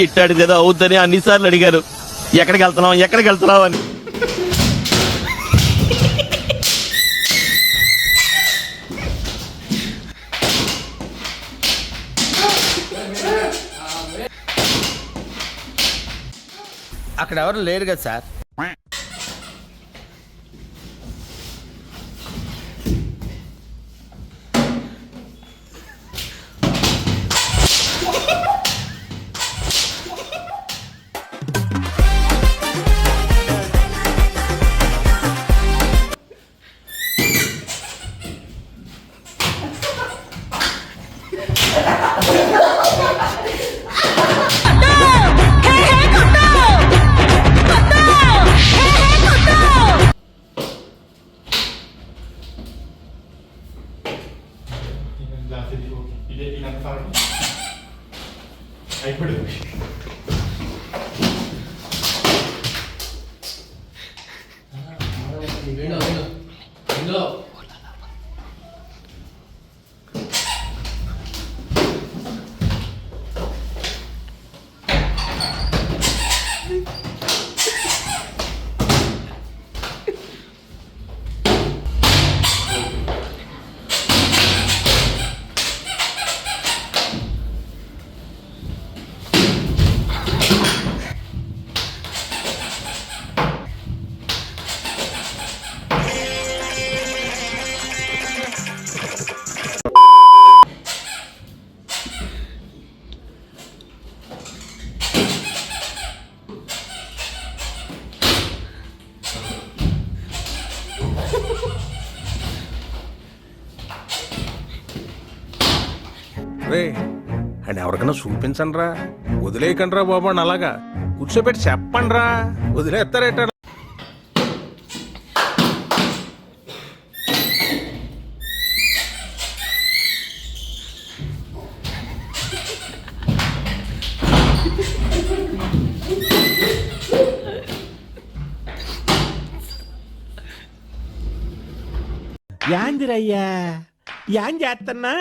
ఇట్టాడు కదా అవుద్దని అన్నిసార్లు అడిగారు ఎక్కడికి వెళ్తున్నావు అని. అక్కడ ఎవరు లేరు కదా సార్. రే అండ్ ఎవరికైనా చూపించండి రా, వదిలేయకండి రా బాబు అని అలాగా కూర్చోబెట్టి చెప్పండి రా, వదిలేస్తారేట. యాందిరయ్యా యాన్ చేస్తున్నా